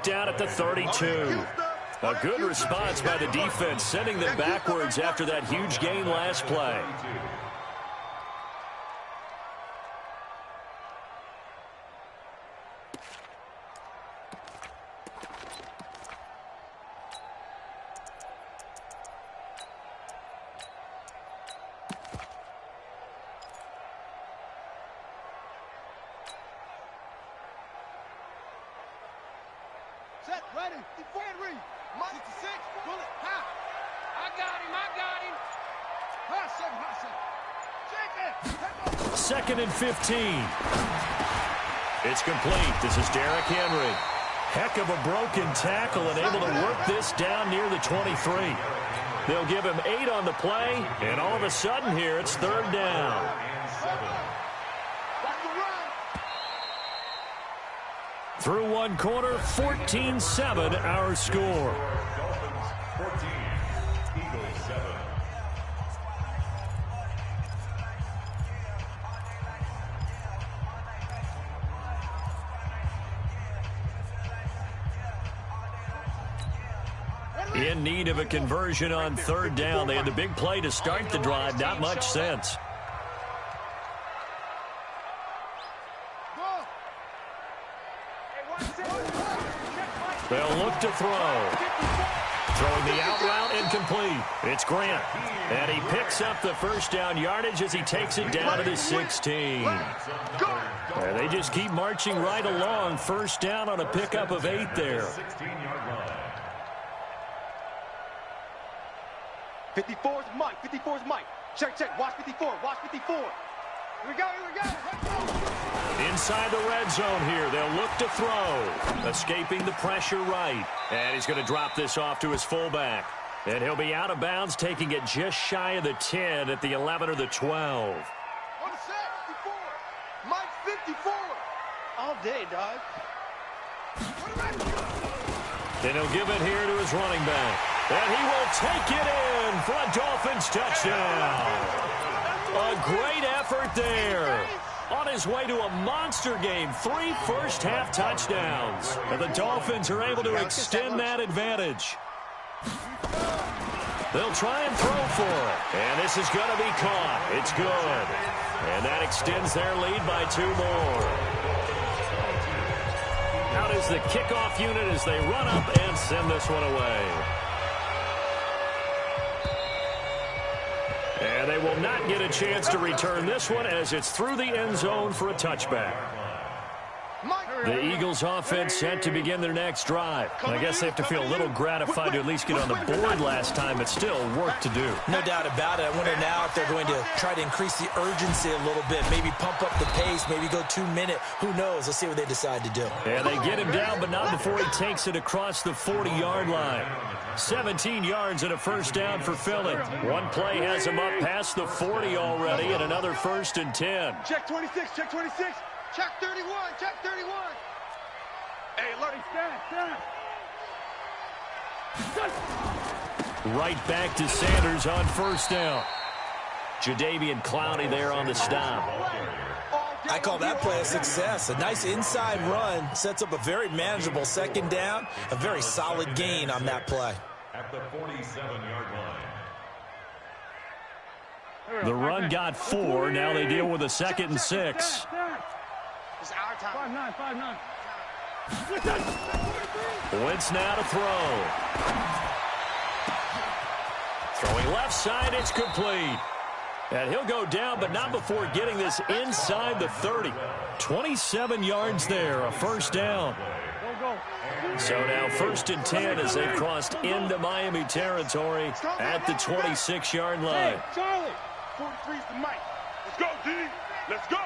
down at the 32. A good response by the defense, sending them backwards after that huge gain last play. Set, ready, defend, read. Money to 6, bullet, high. I got him. High 7, high 7. Shake it. Second and 15. It's complete. This is Derrick Henry. Heck of a broken tackle and able to work this down near the 23. They'll give him 8 on the play, and all of a sudden here it's third down. Through one quarter, 14-7 our score. Dolphins 14, Eagles 7. In need of a conversion on third down. They had the big play to start the drive. Not much sense. They'll look to throw. Throwing the out route incomplete. It's Grant. And he picks up the first down yardage as he takes it down to the 16. And they just keep marching right along. First down on a pickup of 8 there. 54's Mike. Check. Watch 54. Here we go. Inside the red zone here. They'll look to throw. Escaping the pressure right. And he's going to drop this off to his fullback. And he'll be out of bounds, taking it just shy of the 10 at the 11 or the 12. On the set, 54. Mike 54. All day, dog. Then he'll give it here to his running back. And he will take it in for a Dolphins touchdown. A great effort there. On his way to a monster game, 3 first-half touchdowns. And the Dolphins are able to extend that advantage. They'll try and throw for it. And this is going to be caught. It's good. And that extends their lead by 2 more. Out is the kickoff unit as they run up and send this one away. And they will not get a chance to return this one as it's through the end zone for a touchback. The Eagles offense set to begin their next drive. I guess they have to feel a little gratified to at least get on the board last time, but still work to do. No doubt about it. I wonder now if they're going to try to increase the urgency a little bit, maybe pump up the pace, maybe go 2-minute. Who knows? Let's see what they decide to do. And they get him down, but not before he takes it across the 40-yard line. 17 yards and a first down for Philly. One play has him up past the 40 already, and another 1st and 10. Check 26. Check 31. Hey, Larry, stand. Right back to Sanders on first down. Jadeveon Clowney there on the stop. I call that play a success. A nice inside run sets up a very manageable second down. A very solid gain on that play. At the 47-yard line. The run got 4. Now they deal with a 2nd and 6. It's our time. 5-9. Wentz now to throw. Throwing left side, it's complete. And he'll go down, but not before getting this inside the 30. 27 yards there, a first down. So now 1st and 10 as they've crossed into Miami territory at the 26-yard line. Hey, Charlie. 43's to Mike. Let's go, D. Let's go.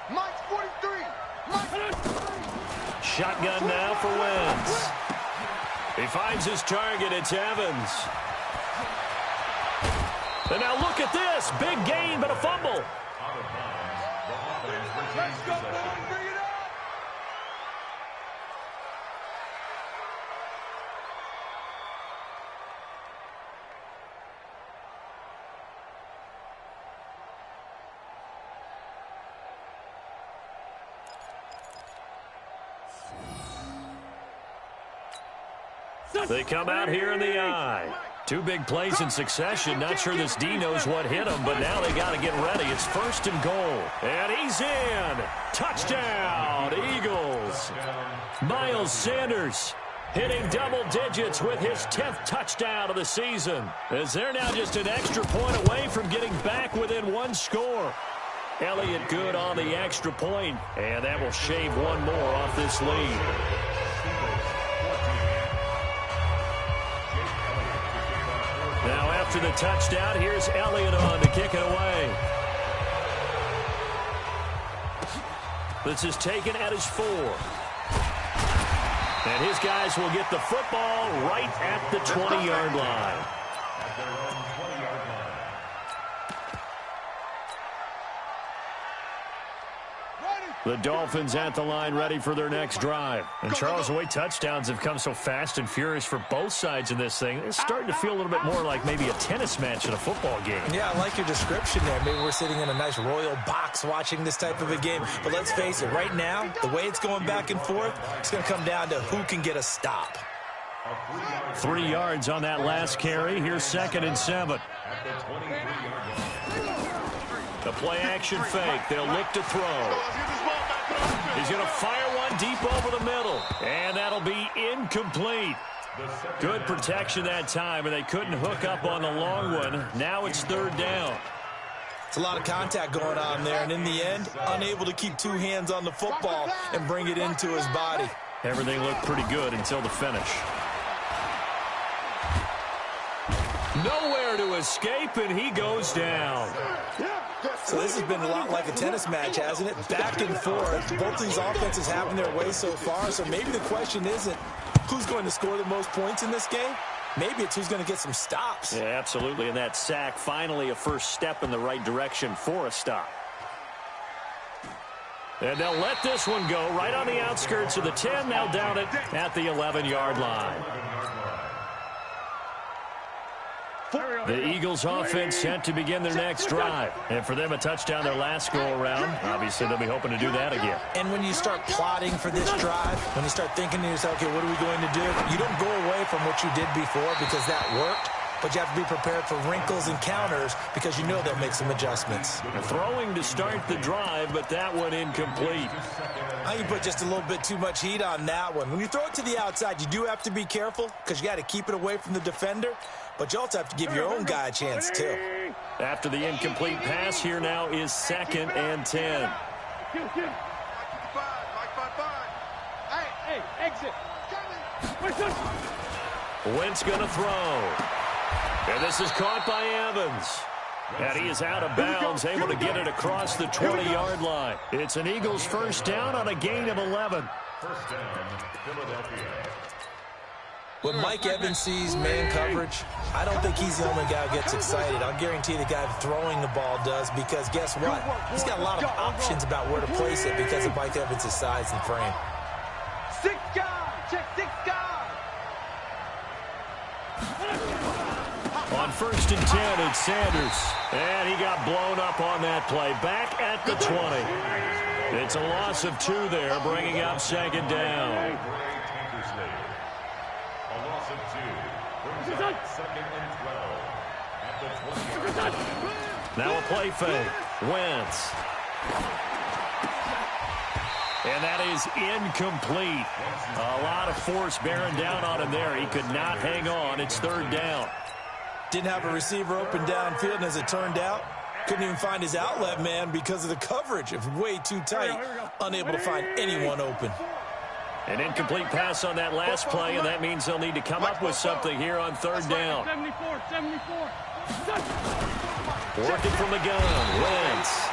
Mike's 43. Shotgun now for Wentz. He finds his target. It's Evans. And now look at this. Big gain, but a fumble. Let's go, boy. Bring it up. They come out here in the I. Two big plays in succession. Not sure this D knows what hit him, but now they got to get ready. It's 1st and goal. And he's in. Touchdown, Eagles. Miles Sanders hitting double digits with his 10th touchdown of the season, as they're now just an extra point away from getting back within one score. Elliott good on the extra point, and that will shave one more off this lead. Now after the touchdown, here's Elliott on to kick it away. This is taken at his 4. And his guys will get the football right at the 20-yard line. The Dolphins at the line ready for their next drive. And Charles, the way touchdowns have come so fast and furious for both sides in this thing, it's starting to feel a little bit more like maybe a tennis match in a football game. Yeah, I like your description there. Maybe we're sitting in a nice royal box watching this type of a game. But let's face it, right now, the way it's going back and forth, it's going to come down to who can get a stop. 3 yards on that last carry. Here's 2nd and 7. The play-action fake. They'll look to throw. He's going to fire one deep over the middle. And that'll be incomplete. Good protection that time, and they couldn't hook up on the long one. Now it's 3rd down. It's a lot of contact going on there, and in the end, unable to keep 2 hands on the football and bring it into his body. Everything looked pretty good until the finish. Nowhere to escape, and he goes down. So this has been a lot like a tennis match, hasn't it? Back and forth. Both these offenses having their way so far, so maybe the question isn't who's going to score the most points in this game. Maybe it's who's going to get some stops. Yeah, absolutely, and that sack finally a first step in the right direction for a stop. And they'll let this one go right on the outskirts of the 10. Now down it at the 11-yard line. The Eagles offense set to begin their next drive. And for them, a touchdown their last go-around. Obviously, they'll be hoping to do that again. And when you start plotting for this drive, when you start thinking to yourself, okay, what are we going to do? You don't go away from what you did before because that worked. But you have to be prepared for wrinkles and counters because you know they'll make some adjustments. Throwing to start the drive, but that one incomplete. I think you put just a little bit too much heat on that one. When you throw it to the outside, you do have to be careful because you got to keep it away from the defender. But you also have to give your own guy a chance, too. After the incomplete pass, here now is 2nd and 10. Hey, exit. Wentz going to throw. And this is caught by Evans. And he is out of bounds, able to get it across the 20-yard line. It's an Eagles first down on a gain of 11. First down, Philadelphia. When Mike Evans sees man coverage, I don't think he's the only guy who gets excited. I'll guarantee the guy throwing the ball does because guess what? He's got a lot of options about where to place it because of Mike Evans' size and frame. 6 guard. Check 6 guard. On 1st and 10, it's Sanders. And he got blown up on that play. Back at the 20. It's a loss of 2 there, bringing up 2nd down. Now a play fake. Wentz. And that is incomplete. A lot of force bearing down on him there. He could not hang on. It's 3rd down. Didn't have a receiver open downfield, and as it turned out, couldn't even find his outlet man because of the coverage. It was way too tight. Unable to find anyone open. An incomplete pass on that last play, and that means they'll need to come up with something here on 3rd down. 74. Working from the gun, Wentz.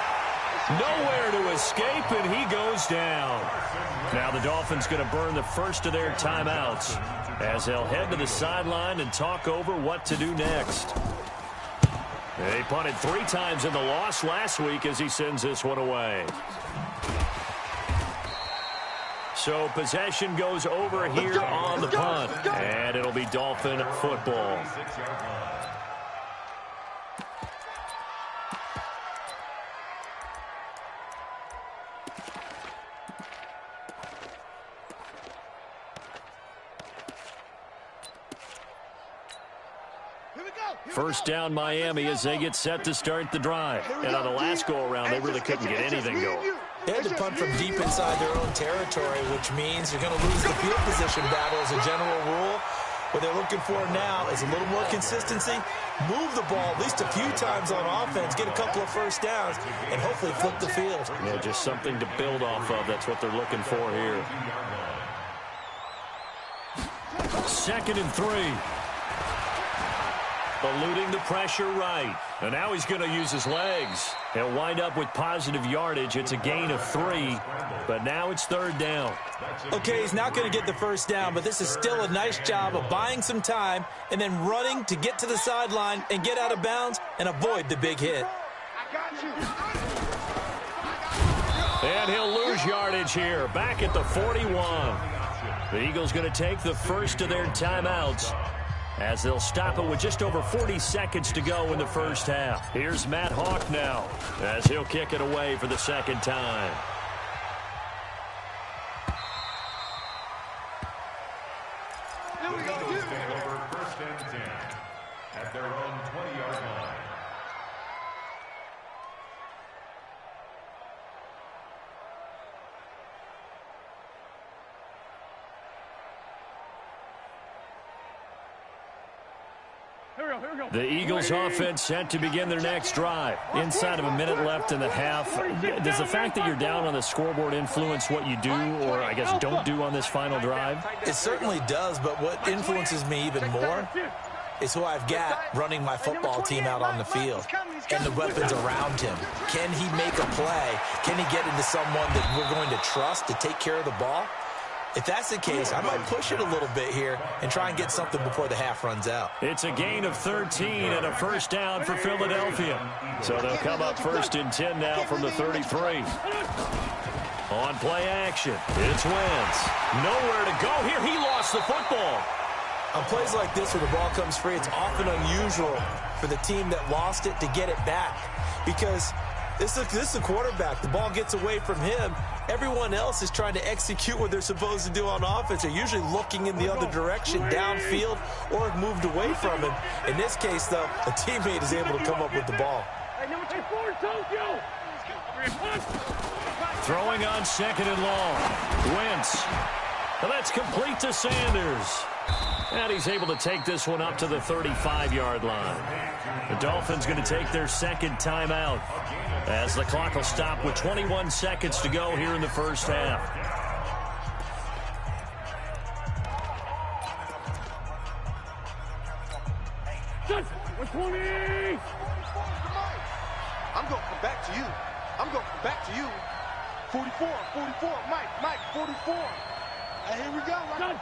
Nowhere to escape, and he goes down. Now the Dolphins going to burn the first of their timeouts as they'll head to the sideline and talk over what to do next. They punted 3 times in the loss last week as he sends this one away. So possession goes over here on the punt, and it'll be Dolphin football. First down Miami as they get set to start the drive. And on the last go-around, they really couldn't get anything going. They had to punt from deep inside their own territory, which means you're going to lose the field position battle as a general rule. What they're looking for now is a little more consistency, move the ball at least a few times on offense, get a couple of first downs, and hopefully flip the field. Yeah, just something to build off of. That's what they're looking for here. 2nd and 3. Eluding the pressure right. And now he's going to use his legs. He'll wind up with positive yardage. It's a gain of 3, but now it's 3rd down. Okay, he's not going to get the first down, but this is still a nice job of buying some time and then running to get to the sideline and get out of bounds and avoid the big hit. And he'll lose yardage here, back at the 41. The Eagles going to take the first of their timeouts as they'll stop it with just over 40 seconds to go in the first half. Here's Matt Hawk now as he'll kick it away for the second time. Here we go. Take over 1st and 10 at their own 20-yard line. The Eagles offense set to begin their next drive. Inside of a minute left in the half. Does the fact that you're down on the scoreboard influence what you do, or I guess don't do on this final drive? It certainly does, but what influences me even more is who I've got running my football team out on the field and the weapons around him. Can he make a play? Can he get into someone that we're going to trust to take care of the ball? If that's the case, I might push it a little bit here and try and get something before the half runs out. It's a gain of 13 and a first down for Philadelphia. So they'll come up 1st and 10 now from the 33. On play action, it's Wentz. Nowhere to go here. He lost the football. On plays like this where the ball comes free, it's often unusual for the team that lost it to get it back because this is a quarterback. The ball gets away from him. Everyone else is trying to execute what they're supposed to do on offense. They're usually looking in the other direction, downfield, or have moved away from him. In this case, though, a teammate is able to come up with the ball. Throwing on 2nd and long. Wentz. And that's complete to Sanders. And he's able to take this one up to the 35-yard line. The Dolphins going to take their second timeout as the clock will stop with 21 seconds to go here in the first half. I'm going to come back to you. I'm going to come back to you. 44, Mike, 44. And here we go. Right?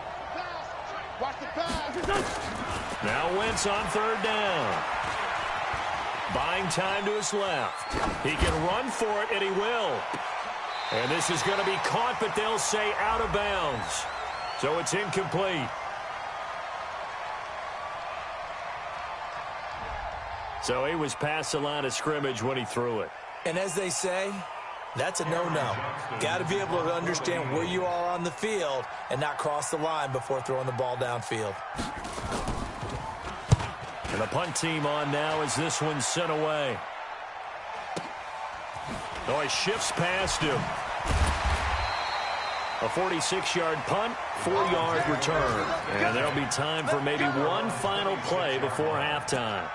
Watch the pass. Now Wentz on 3rd down. Buying time to his left. He can run for it, and he will. And this is going to be caught, but they'll say out of bounds. So it's incomplete. So he was past the line of scrimmage when he threw it. And as they say, that's a no-no. Got to be able to understand where you are on the field and not cross the line before throwing the ball downfield. And the punt team on now as this one's sent away. Oh, he shifts past him. A 46-yard punt, 4-yard return. And there'll be time for maybe one final play before halftime.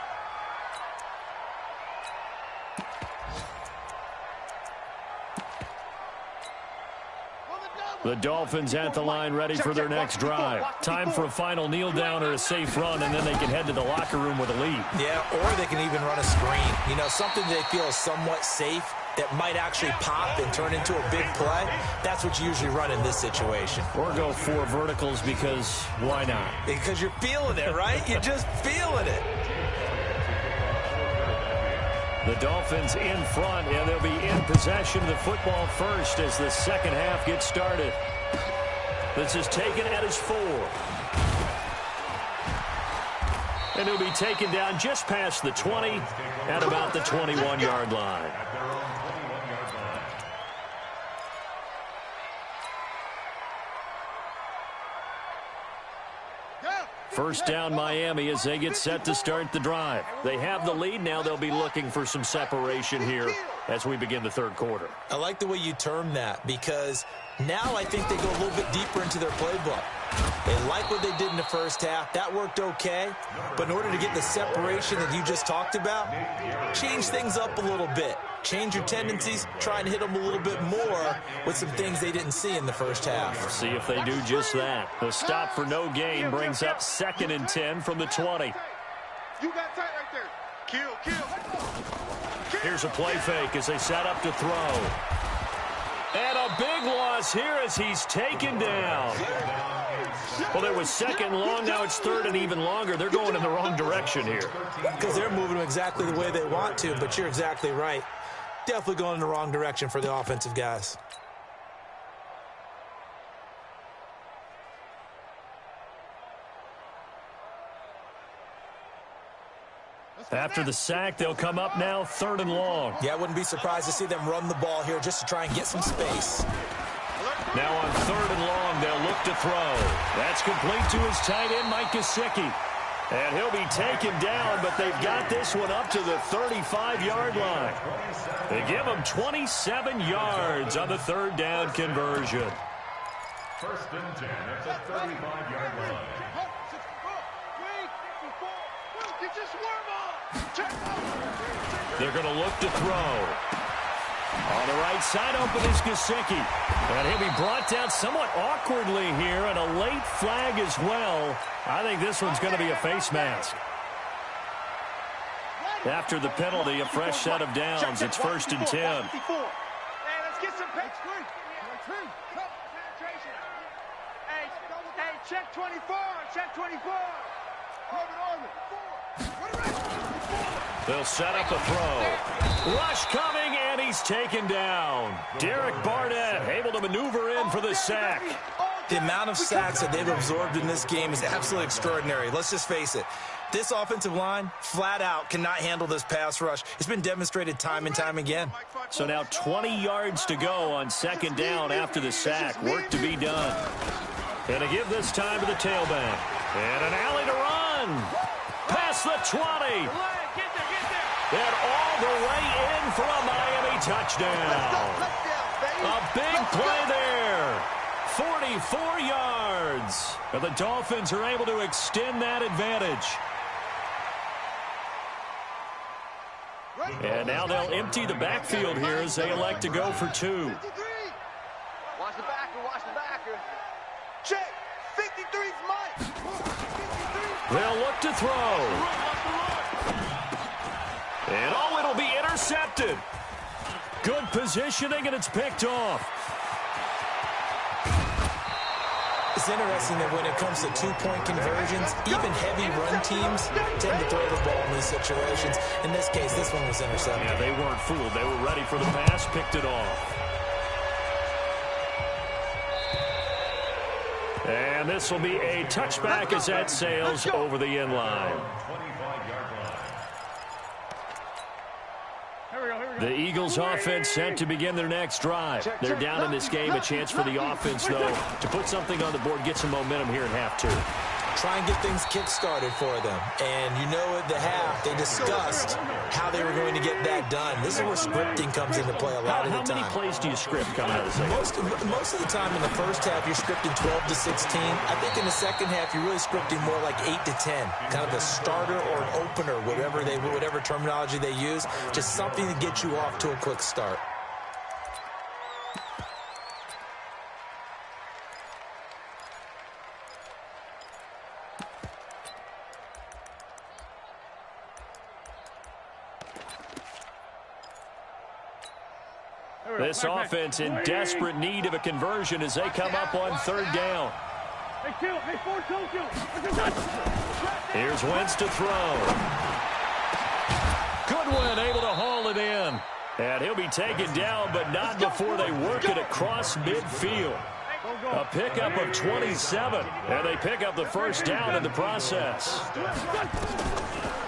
The Dolphins at the line ready for their next drive. Time for a final kneel down or a safe run, and then they can head to the locker room with a lead. Yeah, or they can even run a screen. You know, something they feel is somewhat safe that might actually pop and turn into a big play. That's what you usually run in this situation. Or go 4 verticals because why not? Because you're feeling it, right? You're just feeling it. The Dolphins in front, and they'll be in possession of the football first as the second half gets started. This is taken at his 4. And he'll be taken down just past the 20 at about the 21-yard line. First down Miami as they get set to start the drive. They have the lead. Now they'll be looking for some separation here as we begin the third quarter. I like the way you term that, because now I think they go a little bit deeper into their playbook. They like what they did in the first half. That worked okay. But in order to get the separation that you just talked about, change things up a little bit. Change your tendencies. Try and hit them a little bit more with some things they didn't see in the first half. See if they do just that. The stop for no gain brings up 2nd and 10 from the 20. You got tight right there. Kill. Here's a play fake as they set up to throw. And a big loss here as he's taken down. Well, there was 2nd long. Now it's 3rd and even longer. They're going in the wrong direction here. Because they're moving them exactly the way they want to, but you're exactly right. Definitely going in the wrong direction for the offensive guys. After the sack, they'll come up now 3rd and long. Yeah, I wouldn't be surprised to see them run the ball here just to try and get some space. Now on 3rd and long, they'll look to throw. That's complete to his tight end, Mike Gesicki. And he'll be taken down, but they've got this one up to the 35-yard line. They give him 27 yards on the 3rd down conversion. 1st and 10 at the 35-yard line. They're going to look to throw. On the right side, open is Gesicki. And he'll be brought down somewhat awkwardly here, and a late flag as well. I think this one's going to be a face mask. After the penalty, a fresh set of downs. It's 1st and 10. Hey, let's get some penetration. Hey, check 24. Check 24. They'll set up a throw. Rush coming, and he's taken down. Derek Barnett able to maneuver in for the sack. The amount of sacks that they've absorbed in this game is absolutely extraordinary. Let's just face it. This offensive line, flat out, cannot handle this pass rush. It's been demonstrated time and time again. So now 20 yards to go on 2nd down after the sack. Work to be done. And to give this time to the tailback. And an alley to run. Past the 20. And all the way in for a Miami touchdown. A big play there. 44 yards. And the Dolphins are able to extend that advantage. And now they'll empty the backfield here as they elect to go for 2. Watch the backer, watch the backer. Check. 53's Mike. They'll look to throw. And oh, it'll be intercepted. Good positioning, and it's picked off. It's interesting that when it comes to two-point conversions, even heavy run teams tend to throw the ball in these situations. In this case, this one was intercepted. Yeah, they weren't fooled. They were ready for the pass, picked it off. And this will be a touchback as that sails over the end line. The Eagles offense set to begin their next drive. They're down in this game. A chance for the offense, though, to put something on the board, get some momentum here in half 2. Try and get things kick-started for them. And you know at the half, they discussed how they were going to get that done. This is where scripting comes into play a lot of the time. How many plays do you script coming out of the second? Most of the time in the first half, you're scripting 12 to 16. I think in the second half, you're really scripting more like 8 to 10. Kind of a starter or an opener, whatever terminology they use. Just something to get you off to a quick start. This offense in desperate need of a conversion as they come up on 3rd down. Here's Wentz to throw. Goodwin able to haul it in. And he'll be taken down, but not before they work it across midfield. A pickup of 27, and they pick up the 1st down in the process.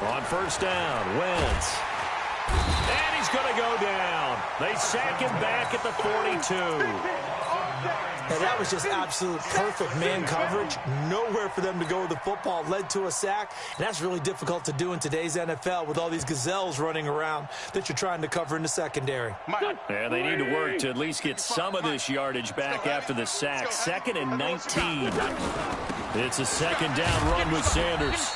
On 1st down, Wentz. And he's going to go down. They sack him back at the 42. And that was just absolute perfect man coverage. Nowhere for them to go with the football. Led to a sack. And that's really difficult to do in today's NFL with all these gazelles running around that you're trying to cover in the secondary. And they need to work to at least get some of this yardage back after the sack. 2nd and 19. It's a second down run with Sanders.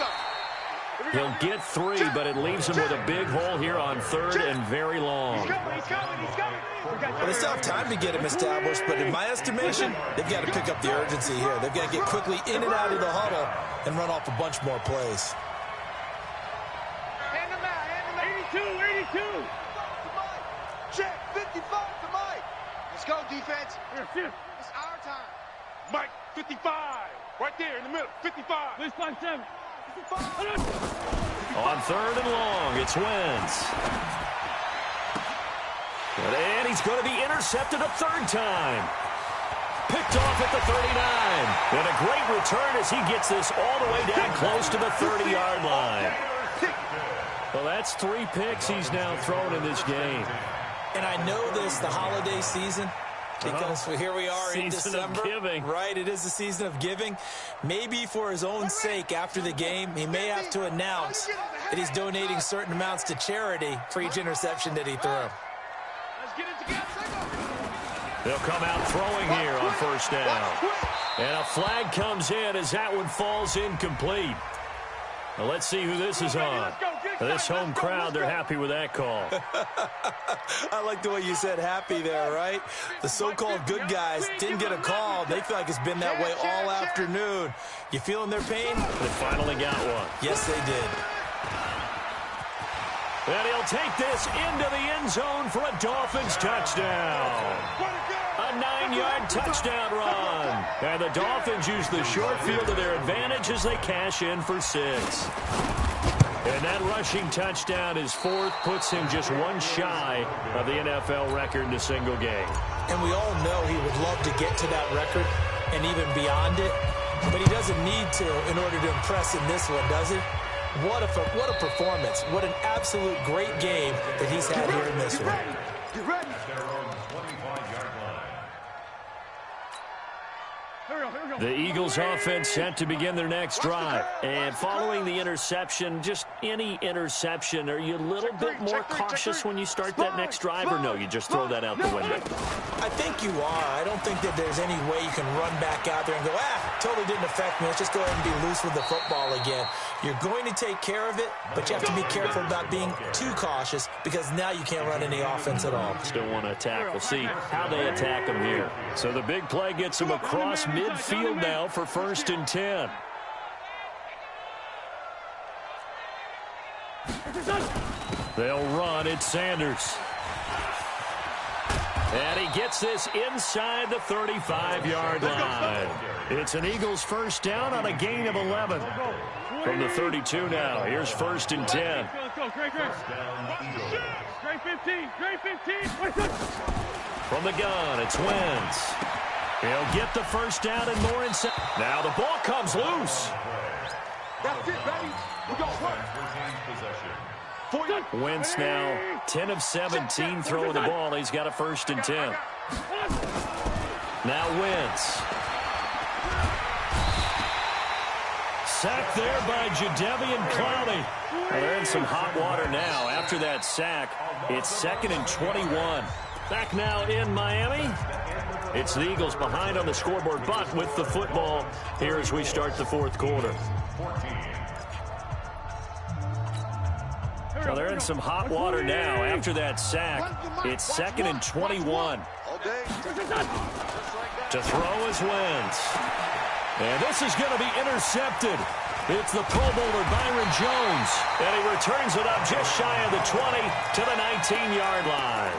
He'll get 3, but it leaves him with a big hole here on 3rd and very long. Well, they still have time to get him established, but in my estimation, they've got to pick up the urgency here. They've got to get quickly in and out of the huddle and run off a bunch more plays. Hand him out, 82. Check, 55 to Mike. Let's go, defense. It's our time. Mike, 55. Right there in the middle, 55. Please, 5-7. On 3rd and long, it's Wentz. And he's going to be intercepted a 3rd time. Picked off at the 39. And a great return as he gets this all the way down close to the 30-yard line. Well, that's 3 picks he's now thrown in this game. And I know this, the holiday season, because here we are in December, right? It is the season of giving. Maybe for his own sake after the game, he may have to announce that he's donating certain amounts to charity for each interception that he threw. They'll come out throwing here on 1st down. And a flag comes in as that one falls incomplete. Well, let's see who this is on. This home crowd, they're happy with that call. I like the way you said happy there, right? The so-called good guys didn't get a call. They feel like it's been that way all afternoon. You feeling their pain? They finally got one. Yes, they did. And he'll take this into the end zone for a Dolphins touchdown. A 9-yard touchdown run. And the Dolphins use the short field to their advantage as they cash in for 6. And that rushing touchdown is 4th, puts him just one shy of the NFL record in a single game. And we all know he would love to get to that record and even beyond it, but he doesn't need to in order to impress in this one, does he? What a performance. What an absolute great game that he's had here in this one. Get ready. The Eagles offense set to begin their next drive. And following the interception, just any interception, are you a little bit more cautious when you start that next drive, or no, you just throw that out the window? I think you are. I don't think that there's any way you can run back out there and go, totally didn't affect me. Let's just go ahead and be loose with the football again. You're going to take care of it, but you have to be careful about being too cautious because now you can't run any offense at all. Still want to attack. We'll see how they attack them here. So the big play gets them across midfield now for 1st and 10. They'll run. It's Sanders. And he gets this inside the 35-yard line. It's an Eagles 1st down on a gain of 11. From the 32 now. Here's 1st and 10. From the gun, it's Wentz. He'll get the 1st down and more inside. Now the ball comes loose. That's it, baby. We go work. Wentz now 10 of 17 throwing the ball. He's got a 1st and 10. Now Wentz. Sacked there by Jadeveon Clowney. Well, they're in some hot water now. After that sack, it's 2nd and 21. Back now in Miami. It's the Eagles behind on the scoreboard, but with the football here as we start the 4th quarter. Well, they're in some hot water now. After that sack, it's 2nd and 21. To throw is Wentz. And this is going to be intercepted. It's the Pro Bowler Byron Jones. And he returns it up just shy of the 20 to the 19-yard line.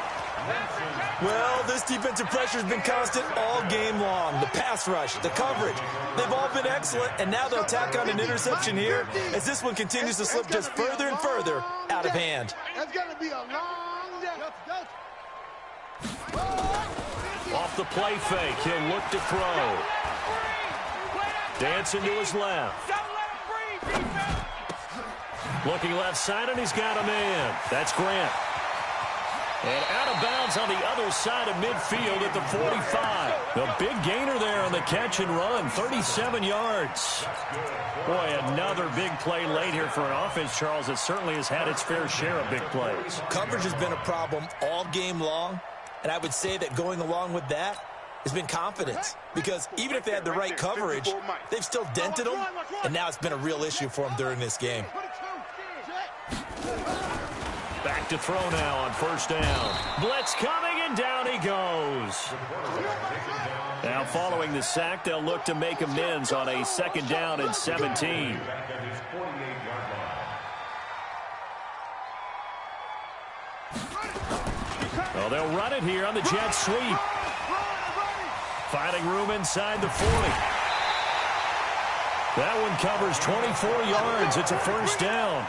Well, this defensive pressure has been constant all game long. The pass rush, the coverage, they've all been excellent. And now they'll tack on an interception here as this one continues to slip just further and further out of hand. That's going to be a long day. Off the play fake, he'll look to throw. Dancing to his left. Looking left side, and he's got a man. That's Grant. And out of bounds on the other side of midfield at the 45. The big gainer there on the catch and run, 37 yards. Boy, another big play late here for an offense, Charles, that certainly has had its fair share of big plays. Coverage has been a problem all game long, and I would say that going along with that has been confidence. Because even if they had the right coverage, they've still dented them, and now it's been a real issue for them during this game. Back to throw now on first down. Blitz coming, and down he goes. Now following the sack, they'll look to make amends on a second down and 17. Well, they'll run it here on the jet sweep. Finding room inside the 40. That one covers 24 yards. It's a first down.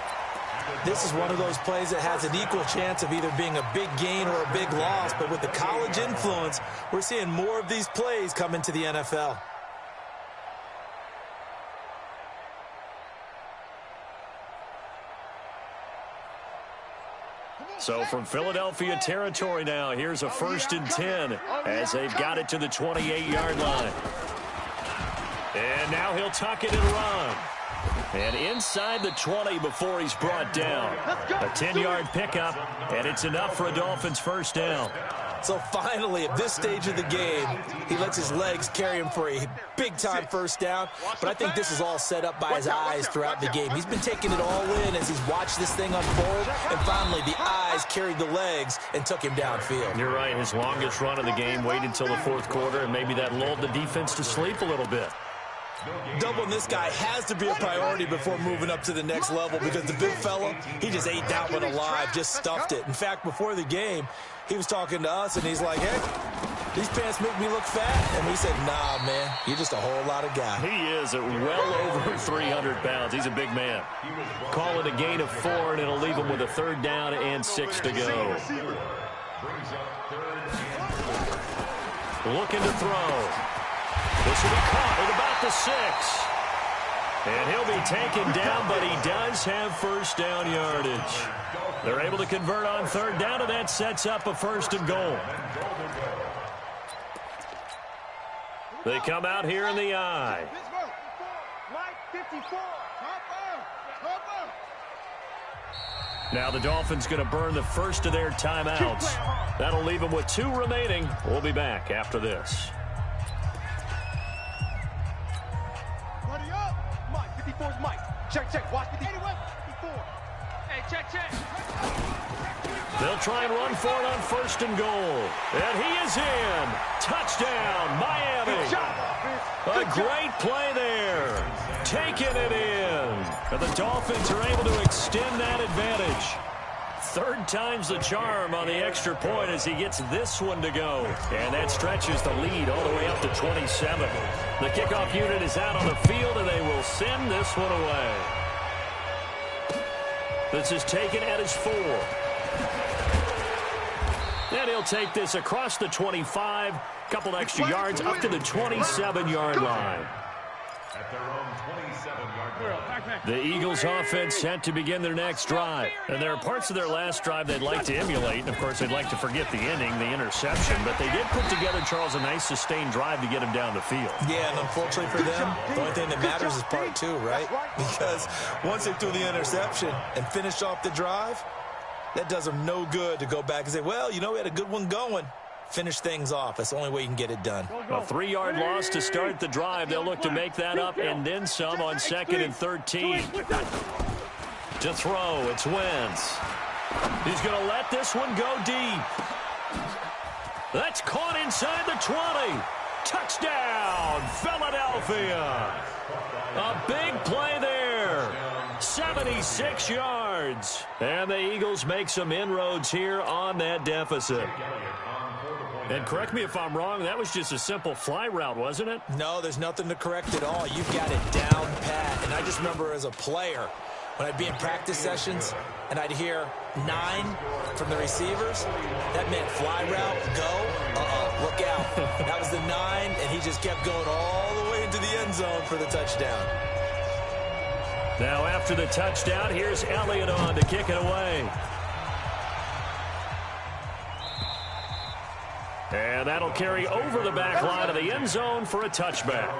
This is one of those plays that has an equal chance of either being a big gain or a big loss. But with the college influence, we're seeing more of these plays come into the NFL. So from Philadelphia territory now, here's a 1st and 10 as they've got it to the 28-yard line. And now he'll tuck it and run. And inside the 20 before he's brought down. A 10-yard pickup, and it's enough for a Dolphins first down. So finally, at this stage of the game, he lets his legs carry him for a big-time first down. But I think this is all set up by his eyes throughout the game. He's been taking it all in as he's watched this thing unfold. And finally, the eyes carried the legs and took him downfield. You're right. His longest run of the game waited until the fourth quarter, and maybe that lulled the defense to sleep a little bit. Doubling this guy has to be a priority before moving up to the next level because the big fella, he just ate that one alive, just stuffed it. In fact, before the game, he was talking to us, and he's like, hey, these pants make me look fat. And we said, nah, man, you're just a whole lot of guy. He is at well over 300 pounds. He's a big man. Call it a gain of 4, and it'll leave him with a 3rd down and 6 to go. Looking to throw. This will be caught at about the 6. And he'll be taken down, but he does have first down yardage. They're able to convert on 3rd down, and that sets up a 1st and goal. They come out here in the I. Now the Dolphins going to burn the first of their timeouts. That'll leave them with 2 remaining. We'll be back after this. Mike. Check. Watch the 81. 54. Hey, check. They'll try and run for it on 1st and goal. And he is in. Touchdown, Miami. A great play there. Taking it in. And the Dolphins are able to extend that advantage. 3rd time's the charm on the extra point as he gets this one to go. And that stretches the lead all the way up to 27. The kickoff unit is out on the field, and they will send this one away. This is taken at his 4. And he'll take this across the 25. Couple extra yards up to the 27-yard line. At their own 27-yard line. The Eagles offense set to begin their next drive. And there are parts of their last drive they'd like to emulate. And, of course, they'd like to forget the ending, the interception. But they did put together, Charles, a nice sustained drive to get him down the field. Yeah, and unfortunately for them, the only thing that matters is part 2, right? Because once they threw the interception and finished off the drive, that does them no good to go back and say, well, you know, we had a good one going. Finish things off. That's the only way you can get it done. A 3-yard loss to start the drive. They'll look to make that up and then some on 2nd and 13. To throw, it's Wentz. He's going to let this one go deep. That's caught inside the 20. Touchdown, Philadelphia. A big play there. 76 yards. And the Eagles make some inroads here on that deficit. And correct me if I'm wrong, that was just a simple fly route, wasn't it? No, there's nothing to correct at all. You've got it down pat. And I just remember as a player, when I'd be in practice sessions and I'd hear 9 from the receivers, that meant fly route, go, look out. That was the 9, and he just kept going all the way into the end zone for the touchdown. Now after the touchdown, here's Elliott on to kick it away. And that'll carry over the back line of the end zone for a touchback.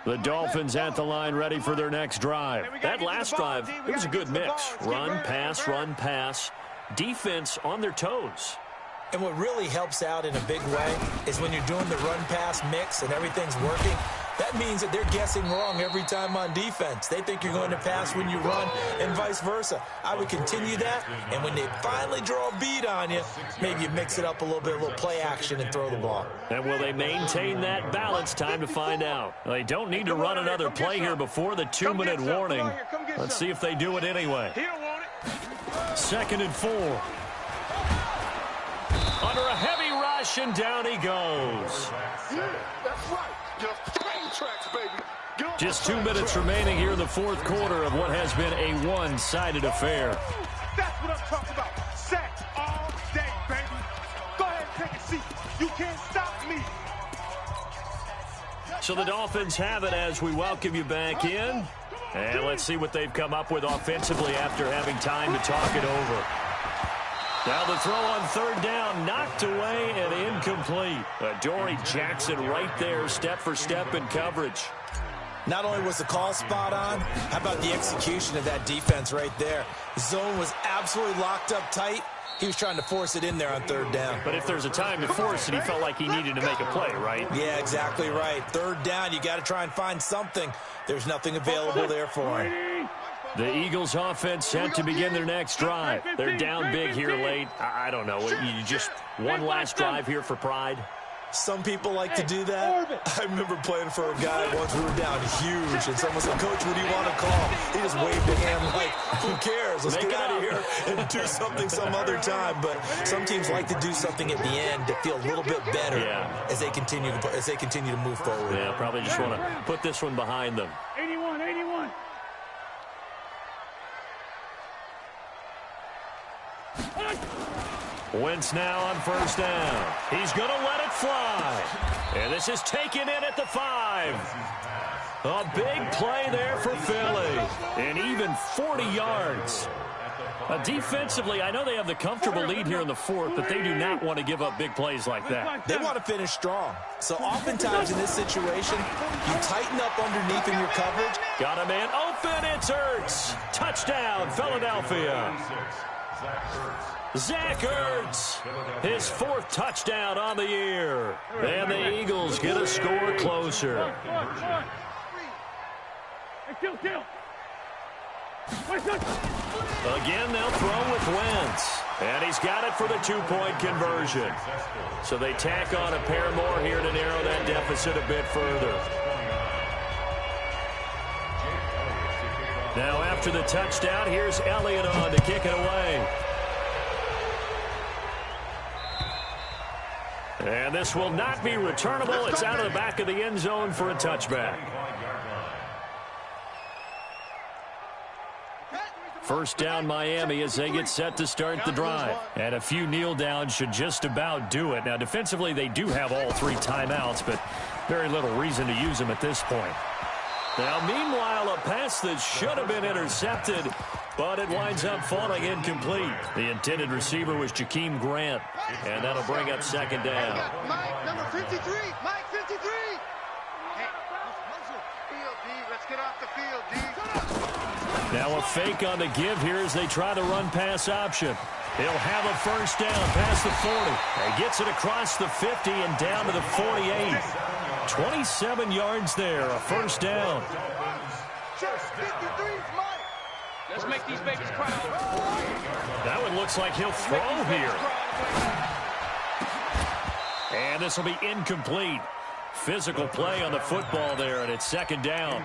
The Dolphins at the line ready for their next drive. That last drive, it was a good mix. Run, pass. Defense on their toes. And what really helps out in a big way is when you're doing the run-pass mix and everything's working, that means that they're guessing wrong every time on defense. They think you're going to pass when you run and vice versa. I would continue that, and when they finally draw a beat on you, maybe you mix it up a little bit, a little play action and throw the ball. And will they maintain that balance? Time to find out. They don't need to run another play here before the 2-minute warning. Let's see if they do it anyway. 2nd and 4. Under a heavy rush, and down he goes. Yeah, that's right. Just train tracks, baby. Just 2 minutes remaining here in the fourth quarter of what has been a one-sided affair. That's what I'm talking about. Sacks all day, baby. Go ahead and take a seat. You can't stop me. So the Dolphins have it as we welcome you back in. And let's see what they've come up with offensively after having time to talk it over. Now the throw on 3rd down, knocked away and incomplete. Dory Jackson right there, step for step in coverage. Not only was the call spot on, how about the execution of that defense right there? The zone was absolutely locked up tight. He was trying to force it in there on 3rd down. But if there's a time to force it, he felt like he needed to make a play, right? Yeah, exactly right. 3rd down, you got to try and find something. There's nothing available there for him. The Eagles offense set to begin their next drive. They're down big here late. I don't know. You just one last drive here for pride? Some people like to do that. I remember playing for a guy once. We were down huge, and someone said, "Coach, what do you want to call?" He just waved a hand like, "Who cares? Let's get out of here and do something some other time." But some teams like to do something at the end to feel a little bit better as they continue to move forward. Yeah, probably just want to put this one behind them. 81. Wentz now on 1st down. He's going to let it fly. And this is taken in at the 5. A big play there for Philly. And even 40 yards. Defensively, I know they have the comfortable lead here in the 4th, but they do not want to give up big plays like that. They want to finish strong. So oftentimes in this situation, you tighten up underneath in your coverage. Got a man open. It's Ertz. Touchdown, Philadelphia. Zach Ertz, his 4th touchdown on the year. And the Eagles get a score closer. Again, they'll throw with Wentz. And he's got it for the 2-point conversion. So they tack on a pair more here to narrow that deficit a bit further. Now after the touchdown, here's Elliott on to kick it away. And this will not be returnable. It's out of the back of the end zone for a touchback. 1st down Miami as they get set to start the drive. And a few kneel downs should just about do it. Now defensively they do have all 3 timeouts, but very little reason to use them at this point. Now meanwhile, a pass that should have been intercepted, but it winds up falling incomplete. The intended receiver was Jakeem Grant, and that'll bring up 2nd down. Mike, number 53. Mike, 53. Hey, field, D. Let's get off the field, D. Now a fake on the give here as they try the run-pass option. He'll have a 1st down past the 40. He gets it across the 50 and down to the 48. 27 yards there, a 1st down. Let's make these babies cry. That one looks like he'll throw here. And this will be incomplete. Physical play on the football there, and it's 2nd down.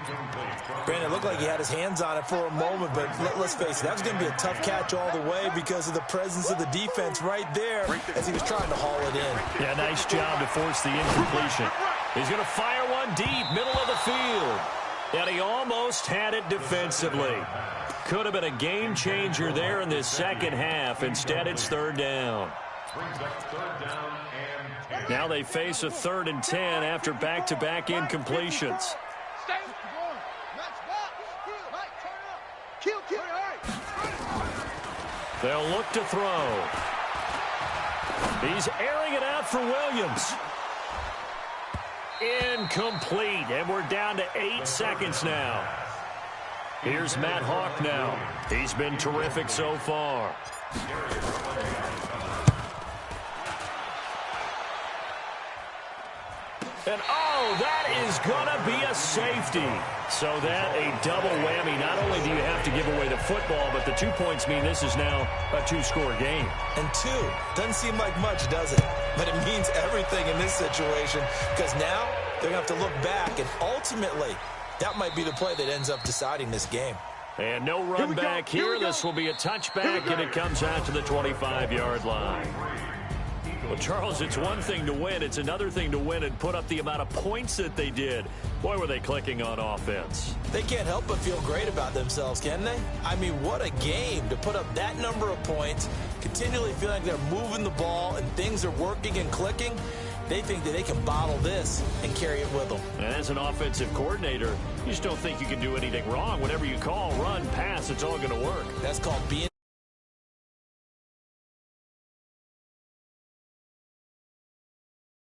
Brandon, it looked like he had his hands on it for a moment, but let's face it, that was going to be a tough catch all the way because of the presence of the defense right there as he was trying to haul it in. Yeah, nice job to force the incompletion. He's going to fire one deep, middle of the field. And he almost had it defensively. Could have been a game changer there in this 2nd half. Instead, it's 3rd down. Now they face a 3rd and 10 after back-to-back incompletions. They'll look to throw. He's airing it out for Williams. Incomplete, and we're down to 8 seconds now. Here's Matt Hawk now. He's been terrific so far. And, oh, that is going to be a safety. So that a double whammy. Not only do you have to give away the football, but the 2 points mean this is now a 2-score game. And 2 doesn't seem like much, does it? But it means everything in this situation, because now they're going to have to look back, and ultimately that might be the play that ends up deciding this game. And no run back here. This will be a touchback, and it comes out to the 25-yard line. Well, Charles, it's one thing to win. It's another thing to win and put up the amount of points that they did. Boy, were they clicking on offense. They can't help but feel great about themselves, can they? I mean, what a game to put up that number of points, continually feeling like they're moving the ball and things are working and clicking. They think that they can bottle this and carry it with them. And as an offensive coordinator, you just don't think you can do anything wrong. Whatever you call, run, pass, it's all going to work. That's called being